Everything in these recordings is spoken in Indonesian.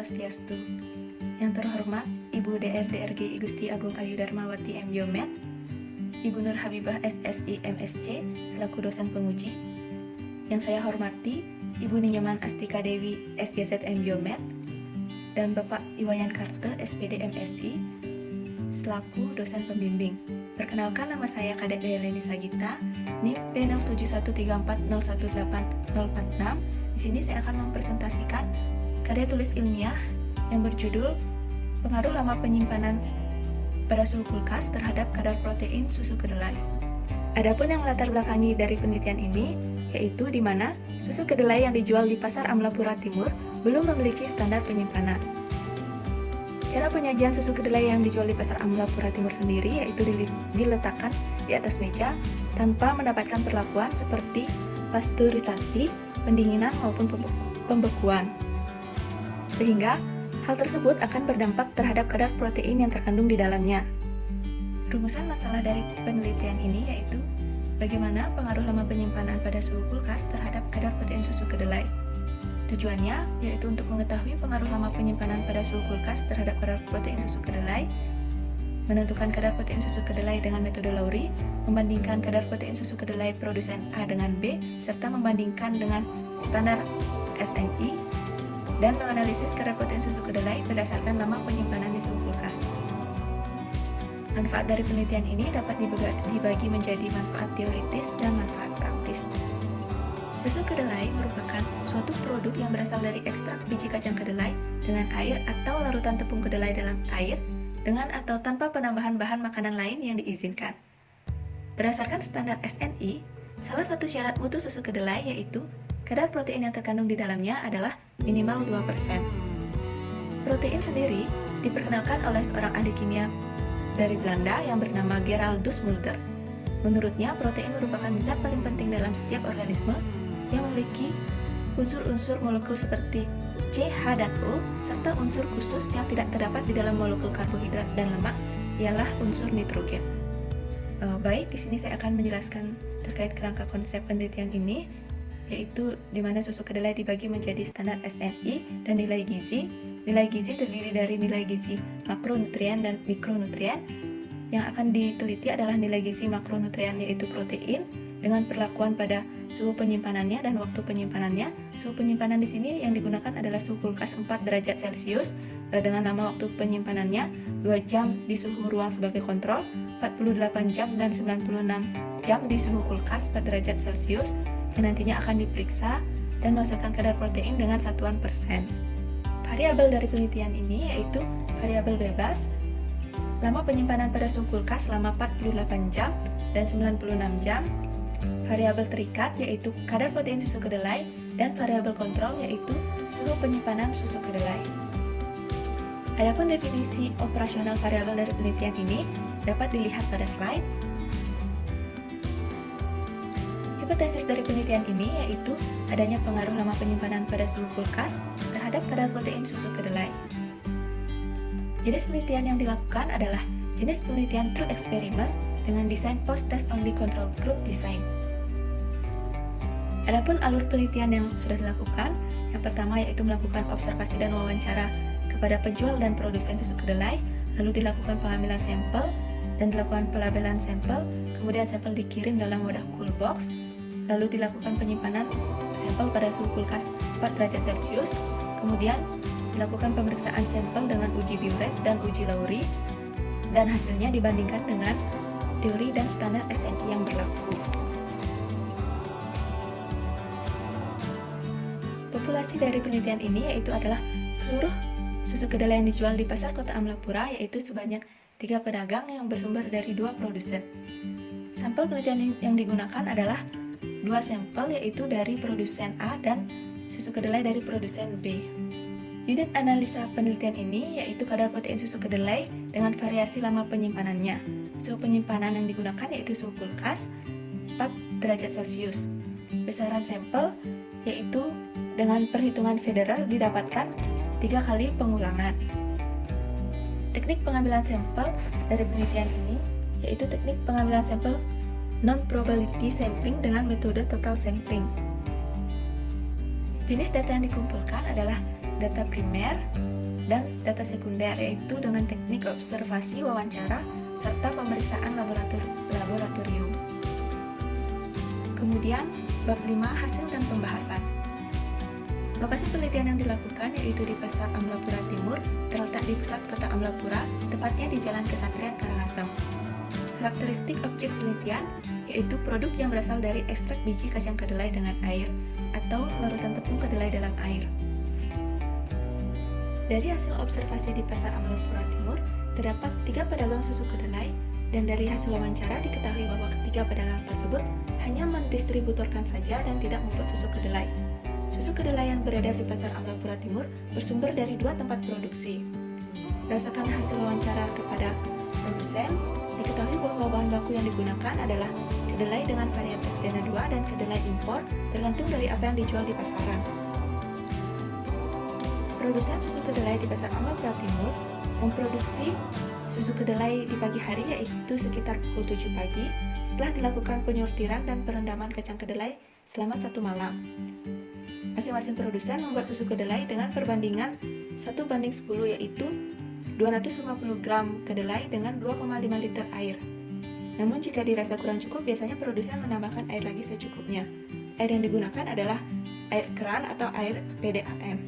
Swastiastu. Yang terhormat Ibu DRDRG Gusti Agung Ayu Darmawati M. Biomed, Ibu Nur Habibah SSI MSc selaku dosen penguji. Yang saya hormati Ibu Ninyaman Astika Dewi SGZ M. Biomed dan Bapak Iwayan Karte SPD MSI selaku dosen pembimbing. Perkenalkan, nama saya Kadek Dayaleni Sagita, NIM P0713401846. Di sini saya akan mempresentasikan karya tulis ilmiah yang berjudul Pengaruh Lama Penyimpanan pada suhu kulkas terhadap kadar protein susu kedelai. Adapun yang melatar belakangi dari penelitian ini, yaitu di mana susu kedelai yang dijual di pasar Amlapura Timur belum memiliki standar penyimpanan. Cara penyajian susu kedelai yang dijual di pasar Amlapura Timur sendiri yaitu diletakkan di atas meja tanpa mendapatkan perlakuan seperti pasteurisasi, pendinginan maupun pembekuan. Sehingga hal tersebut akan berdampak terhadap kadar protein yang terkandung di dalamnya. Rumusan masalah dari penelitian ini yaitu bagaimana pengaruh lama penyimpanan pada suhu kulkas terhadap kadar protein susu kedelai. Tujuannya yaitu untuk mengetahui pengaruh lama penyimpanan pada suhu kulkas terhadap kadar protein susu kedelai, menentukan kadar protein susu kedelai dengan metode Lowry, membandingkan kadar protein susu kedelai produsen A dengan B, serta membandingkan dengan standar SNI, dan menganalisis kadar protein susu kedelai berdasarkan lama penyimpanan di suhu kulkas. Manfaat dari penelitian ini dapat dibagi menjadi manfaat teoritis dan manfaat praktis. Susu kedelai merupakan suatu produk yang berasal dari ekstrak biji kacang kedelai dengan air atau larutan tepung kedelai dalam air dengan atau tanpa penambahan bahan makanan lain yang diizinkan. Berdasarkan standar SNI, salah satu syarat mutu susu kedelai yaitu kadar protein yang terkandung di dalamnya adalah minimal 2%. Protein sendiri diperkenalkan oleh seorang ahli kimia dari Belanda yang bernama Geraldus Mulder. Menurutnya, protein merupakan zat paling penting dalam setiap organisme yang memiliki unsur-unsur molekul seperti C, H, dan O, serta unsur khusus yang tidak terdapat di dalam molekul karbohidrat dan lemak, ialah unsur nitrogen. Baik, di sini saya akan menjelaskan terkait kerangka konsep penelitian ini, yaitu di mana susu kedelai dibagi menjadi standar SNI dan nilai gizi. Nilai gizi terdiri dari nilai gizi makronutrien dan mikronutrien. Yang akan diteliti adalah nilai gizi makronutrien yaitu protein dengan perlakuan pada suhu penyimpanannya dan waktu penyimpanannya. Suhu penyimpanan di sini yang digunakan adalah suhu kulkas 4 derajat Celcius dengan nama waktu penyimpanannya 2 jam di suhu ruang sebagai kontrol, 48 jam dan 96 jam di suhu kulkas 4 derajat Celcius yang nantinya akan diperiksa dan menghasilkan kadar protein dengan satuan persen. Variabel dari penelitian ini yaitu variabel bebas, lama penyimpanan pada suhu kulkas selama 48 jam dan 96 jam, variabel terikat yaitu kadar protein susu kedelai, dan variabel kontrol yaitu suhu penyimpanan susu kedelai. Adapun definisi operasional variabel dari penelitian ini dapat dilihat pada slide. Hipotesis dari penelitian ini yaitu adanya pengaruh lama penyimpanan pada suhu kulkas terhadap kadar protein susu kedelai. Jenis penelitian yang dilakukan adalah jenis penelitian true experiment dengan desain post-test only control group design. Adapun alur penelitian yang sudah dilakukan, yang pertama yaitu melakukan observasi dan wawancara kepada penjual dan produsen susu kedelai, lalu dilakukan pengambilan sampel dan dilakukan pelabelan sampel, kemudian sampel dikirim dalam wadah cool box, lalu dilakukan penyimpanan sampel pada suhu kulkas 4 derajat Celcius, kemudian dilakukan pemeriksaan sampel dengan uji Biuret dan uji Lowry, dan hasilnya dibandingkan dengan teori dan standar SNI yang berlaku. Populasi dari penelitian ini yaitu adalah seluruh susu kedelai yang dijual di pasar kota Amlapura, yaitu sebanyak 3 pedagang yang bersumber dari 2 produsen. Sampel penelitian yang digunakan adalah 2 sampel yaitu dari produsen A dan susu kedelai dari produsen B. Unit analisa penelitian ini yaitu kadar protein susu kedelai dengan variasi lama penyimpanannya. Suhu penyimpanan yang digunakan yaitu suhu kulkas 4 derajat Celcius. Besaran sampel yaitu dengan perhitungan Federer didapatkan 3 kali pengulangan. Teknik pengambilan sampel dari penelitian ini yaitu teknik pengambilan sampel non-probability sampling dengan metode total sampling. Jenis data yang dikumpulkan adalah data primer, dan data sekunder, yaitu dengan teknik observasi, wawancara, serta pemeriksaan laboratorium. Kemudian, bab 5 hasil dan pembahasan. Lokasi penelitian yang dilakukan yaitu di Pasar Amlapura Timur, terletak di pusat kota Amlapura, tepatnya di Jalan Kesatrian Karangasem. Karakteristik objek penelitian yaitu produk yang berasal dari ekstrak biji kacang kedelai dengan air atau larutan tepung kedelai dalam air. Dari hasil observasi di Pasar Amlapura Timur, terdapat 3 pedagang susu kedelai, dan dari hasil wawancara diketahui bahwa ketiga pedagang tersebut hanya mendistributorkan saja dan tidak membuat susu kedelai. Susu kedelai yang beredar di Pasar Amlapura Timur bersumber dari 2 tempat produksi. Berdasarkan hasil wawancara kepada produsen, diketahui bahwa bahan baku yang digunakan adalah kedelai dengan varietas Dana 2 dan kedelai impor, tergantung dari apa yang dijual di pasaran. Produsen susu kedelai di Pasar Amlapura Timur memproduksi susu kedelai di pagi hari, yaitu sekitar pukul 7 pagi, setelah dilakukan penyortiran dan perendaman kacang kedelai selama 1 malam. Masing-masing produsen membuat susu kedelai dengan perbandingan 1:10, yaitu 250 gram kedelai dengan 2,5 liter air. Namun jika dirasa kurang cukup, biasanya produsen menambahkan air lagi secukupnya. Air yang digunakan adalah air keran atau air PDAM.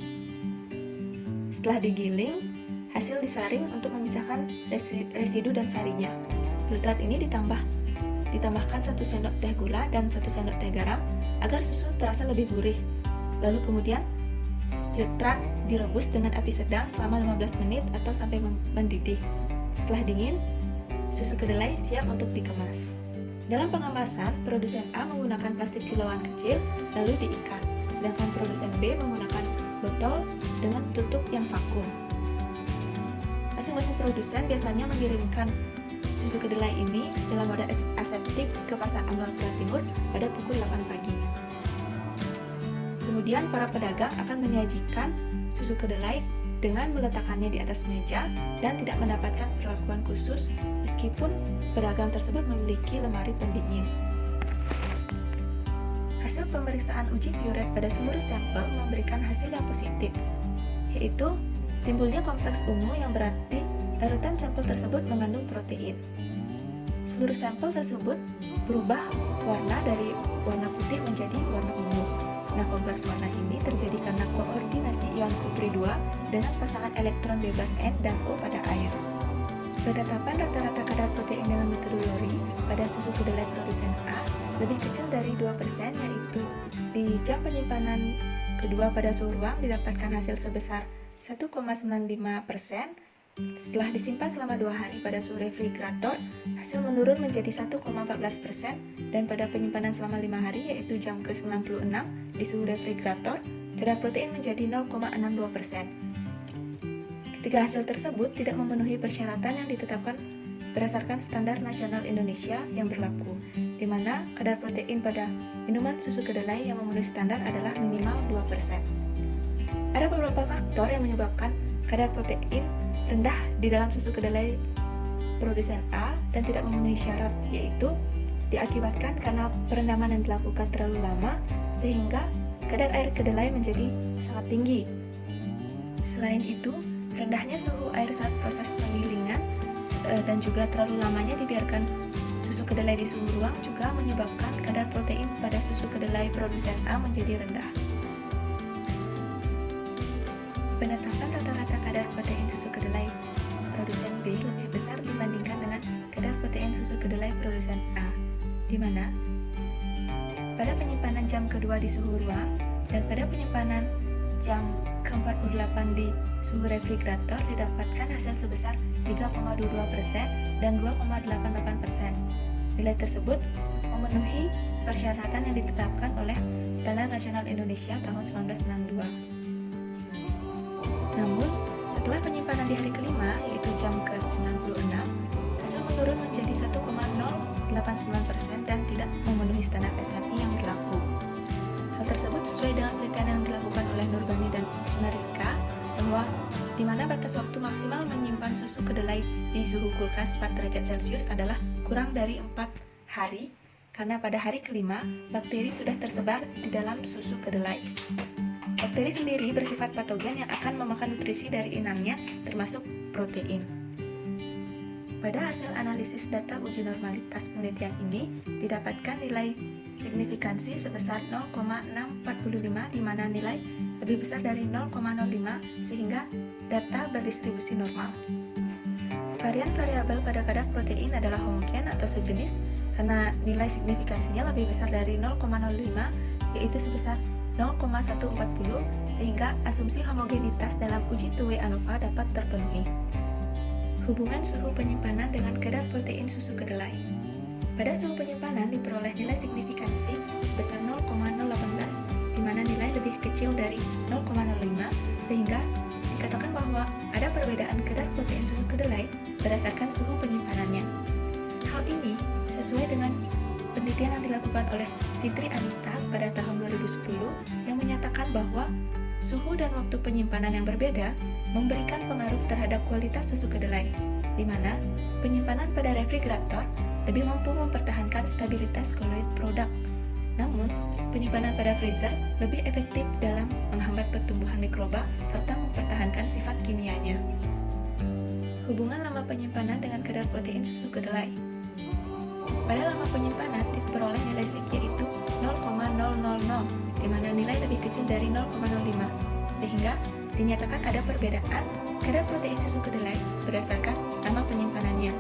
Setelah digiling, hasil disaring untuk memisahkan residu dan sarinya. Filtrat ini ditambahkan 1 sendok teh gula dan 1 sendok teh garam agar susu terasa lebih gurih. Lalu kemudian filtrat direbus dengan api sedang selama 15 menit atau sampai mendidih. Setelah dingin, susu kedelai siap untuk dikemas. Dalam pengemasan, produsen A menggunakan plastik kiloan kecil lalu diikat, sedangkan produsen B menggunakan botol dengan tutup yang vakum. Masing-masing produsen biasanya mengirimkan susu kedelai ini dalam wadah aseptik ke Pasar Amlapura Timur pada pukul 8 pagi. Kemudian para pedagang akan menyajikan susu kedelai dengan meletakkannya di atas meja dan tidak mendapatkan perlakuan khusus meskipun pedagang tersebut memiliki lemari pendingin. Hasil pemeriksaan uji Purette pada seluruh sampel memberikan hasil yang positif, yaitu timbulnya kompleks ungu yang berarti larutan sampel tersebut mengandung protein. Seluruh sampel tersebut berubah warna dari warna putih menjadi warna ungu. Nah, kompleks warna ini terjadi karena koordinasi ion kupri 2 dengan pasangan elektron bebas N dan O pada air. Penetapan rata-rata kadar protein dengan metode Lori pada susu kedelai produsen A lebih kecil dari 2%, yaitu di jam penyimpanan kedua pada suhu ruang didapatkan hasil sebesar 1,95%. Setelah disimpan selama 2 hari pada suhu refrigerator, hasil menurun menjadi 1,14%, dan pada penyimpanan selama 5 hari, yaitu jam ke-96 di suhu refrigerator, kadar protein menjadi 0,62%. Ketiga hasil tersebut tidak memenuhi persyaratan yang ditetapkan berdasarkan standar nasional Indonesia yang berlaku, di mana kadar protein pada minuman susu kedelai yang memenuhi standar adalah minimal 2%. Ada beberapa faktor yang menyebabkan kadar protein rendah di dalam susu kedelai produsen A dan tidak memenuhi syarat, yaitu diakibatkan karena perendaman yang dilakukan terlalu lama sehingga kadar air kedelai menjadi sangat tinggi. Selain itu, rendahnya suhu air saat proses penggilingan dan juga terlalu lamanya dibiarkan susu kedelai di suhu ruang juga menyebabkan kadar protein pada susu kedelai produsen A menjadi rendah. Penetapan rata-rata kadar protein susu kedelai produsen B lebih besar dibandingkan dengan kadar protein susu kedelai produsen A, di mana pada penyimpanan jam kedua di suhu ruang dan pada penyimpanan jam ke-48 di suhu refrigerator didapatkan hasil sebesar 3,22% dan 2,88%. Nilai tersebut memenuhi persyaratan yang ditetapkan oleh Standar Nasional Indonesia tahun 1962. Namun, setelah penyimpanan di hari kelima, yaitu jam ke-96, hasil menurun menjadi 1,089% dan tidak memenuhi standar SNI yang berlaku. Hal tersebut sesuai dengan penelitian yang dilakukan oleh Nurbani dan Sunariska, bahwa di mana batas waktu maksimal menyimpan susu kedelai di suhu kulkas 4 derajat Celcius adalah kurang dari 4 hari, karena pada hari kelima, bakteri sudah tersebar di dalam susu kedelai. Bakteri sendiri bersifat patogen yang akan memakan nutrisi dari inangnya, termasuk protein. Pada hasil analisis data uji normalitas penelitian ini, didapatkan nilai signifikansi sebesar 0,645 di mana nilai lebih besar dari 0,05 sehingga data berdistribusi normal. Varian variabel pada kadar protein adalah homogen atau sejenis karena nilai signifikansinya lebih besar dari 0,05 yaitu sebesar 0,140 sehingga asumsi homogenitas dalam uji two-way ANOVA dapat terpenuhi. Hubungan suhu penyimpanan dengan kadar protein susu kedelai. Pada suhu penyimpanan diperoleh nilai signifikansi sebesar 0,018 di mana nilai lebih kecil dari 0,05 sehingga dikatakan bahwa ada perbedaan kadar protein susu kedelai berdasarkan suhu penyimpanannya. Hal ini sesuai dengan penelitian yang dilakukan oleh Fitri Anita pada tahun 2010 yang menyatakan bahwa suhu dan waktu penyimpanan yang berbeda memberikan pengaruh terhadap kualitas susu kedelai, di mana penyimpanan pada refrigerator lebih mampu mempertahankan stabilitas koloid produk. Namun, penyimpanan pada freezer lebih efektif dalam menghambat pertumbuhan mikroba serta mempertahankan sifat kimianya. Hubungan lama penyimpanan dengan kadar protein susu kedelai. Pada lama penyimpanan diperoleh nilai sig yaitu 0,000, di mana nilai lebih kecil dari 0,05, sehingga dinyatakan ada perbedaan kadar protein susu kedelai berdasarkan lama penyimpanannya.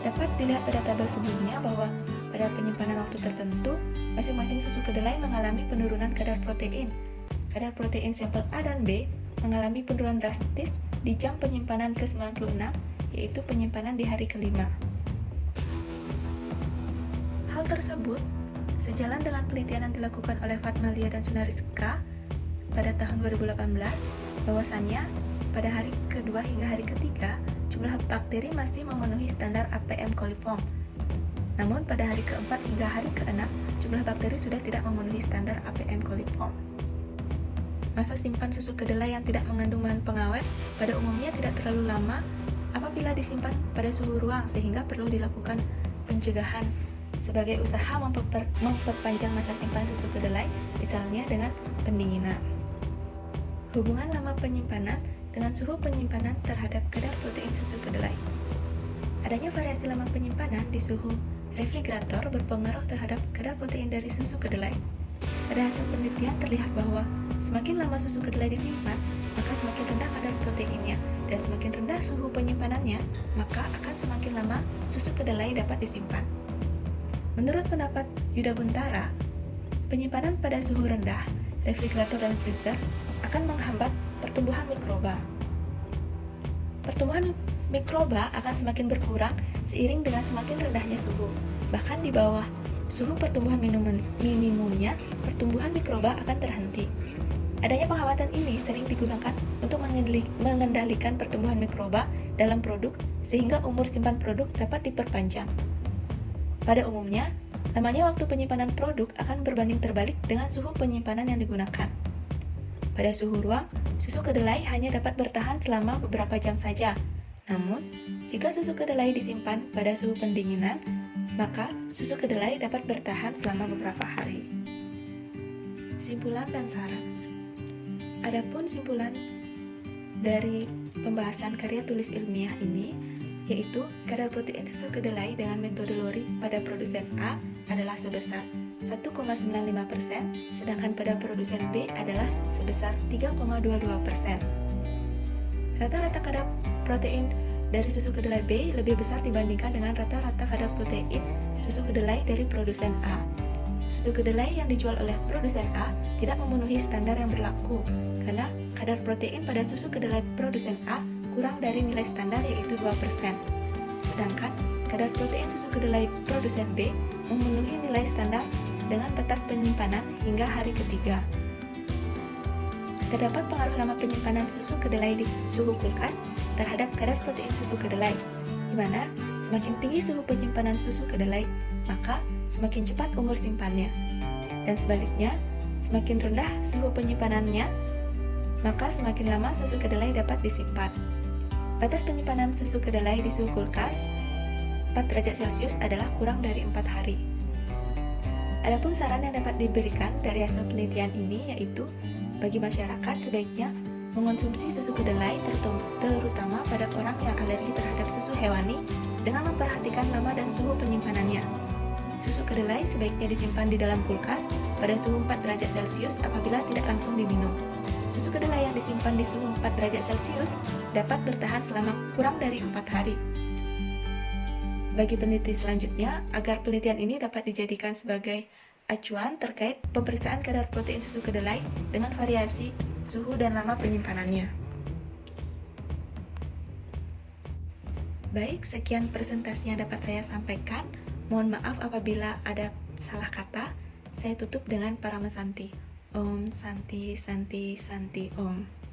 Dapat dilihat pada tabel sebelumnya bahwa pada penyimpanan waktu tertentu, masing-masing susu kedelai mengalami penurunan kadar protein. Kadar protein sampel A dan B mengalami penurunan drastis di jam penyimpanan ke-96, yaitu penyimpanan di hari kelima. Hal tersebut sejalan dengan penelitian yang dilakukan oleh Fatmalia dan Sunariska pada tahun 2018, bahwasannya pada hari kedua hingga hari ketiga, jumlah bakteri masih memenuhi standar APM coliform. Namun pada hari keempat hingga hari keenam, jumlah bakteri sudah tidak memenuhi standar APM coliform. Masa simpan susu kedelai yang tidak mengandung bahan pengawet pada umumnya tidak terlalu lama apabila disimpan pada suhu ruang sehingga perlu dilakukan pencegahan sebagai usaha memperpanjang masa simpan susu kedelai, misalnya dengan pendinginan. Hubungan lama penyimpanan dengan suhu penyimpanan terhadap kadar protein susu kedelai. Adanya variasi lama penyimpanan di suhu refrigerator berpengaruh terhadap kadar protein dari susu kedelai. Pada hasil penelitian terlihat bahwa semakin lama susu kedelai disimpan, maka semakin rendah kadar proteinnya, dan semakin rendah suhu penyimpanannya, maka akan semakin lama susu kedelai dapat disimpan. Menurut pendapat Yuda Buntara, penyimpanan pada suhu rendah, refrigerator dan freezer akan menghambat pertumbuhan mikroba. Pertumbuhan mikroba akan semakin berkurang seiring dengan semakin rendahnya suhu. Bahkan di bawah suhu pertumbuhan minimumnya, pertumbuhan mikroba akan terhenti. Adanya penghambatan ini sering digunakan untuk mengendalikan pertumbuhan mikroba dalam produk sehingga umur simpan produk dapat diperpanjang. Pada umumnya, lamanya waktu penyimpanan produk akan berbanding terbalik dengan suhu penyimpanan yang digunakan. Pada suhu ruang, susu kedelai hanya dapat bertahan selama beberapa jam saja. Namun, jika susu kedelai disimpan pada suhu pendinginan, maka susu kedelai dapat bertahan selama beberapa hari. Simpulan dan saran. Adapun simpulan dari pembahasan karya tulis ilmiah ini, yaitu kadar protein susu kedelai dengan metode Lori pada produsen A adalah sebesar 1,95%, sedangkan pada produsen B adalah sebesar 3,22%. Rata-rata kadar protein dari susu kedelai B lebih besar dibandingkan dengan rata-rata kadar protein susu kedelai dari produsen A. Susu kedelai yang dijual oleh produsen A tidak memenuhi standar yang berlaku, karena kadar protein pada susu kedelai produsen A kurang dari nilai standar yaitu 2%. Sedangkan kadar protein susu kedelai produsen B memenuhi nilai standar dengan batas penyimpanan hingga hari ketiga. Terdapat pengaruh lama penyimpanan susu kedelai di suhu kulkas terhadap kadar protein susu kedelai, di mana semakin tinggi suhu penyimpanan susu kedelai, maka semakin cepat umur simpannya. Dan sebaliknya, semakin rendah suhu penyimpanannya, maka semakin lama susu kedelai dapat disimpan. Batas penyimpanan susu kedelai di suhu kulkas 4 derajat Celcius adalah kurang dari 4 hari. Adapun saran yang dapat diberikan dari hasil penelitian ini yaitu bagi masyarakat sebaiknya mengonsumsi susu kedelai terutama pada orang yang alergi terhadap susu hewani dengan memperhatikan lama dan suhu penyimpanannya. Susu kedelai sebaiknya disimpan di dalam kulkas pada suhu 4 derajat Celcius apabila tidak langsung diminum. Susu kedelai yang disimpan di suhu 4 derajat Celcius dapat bertahan selama kurang dari 4 hari. Bagi peneliti selanjutnya, agar penelitian ini dapat dijadikan sebagai acuan terkait pemeriksaan kadar protein susu kedelai dengan variasi suhu dan lama penyimpanannya. Baik, sekian presentasi yang dapat saya sampaikan. Mohon maaf apabila ada salah kata. Saya tutup dengan Paramasanti. Om Santi Santi Santi Om.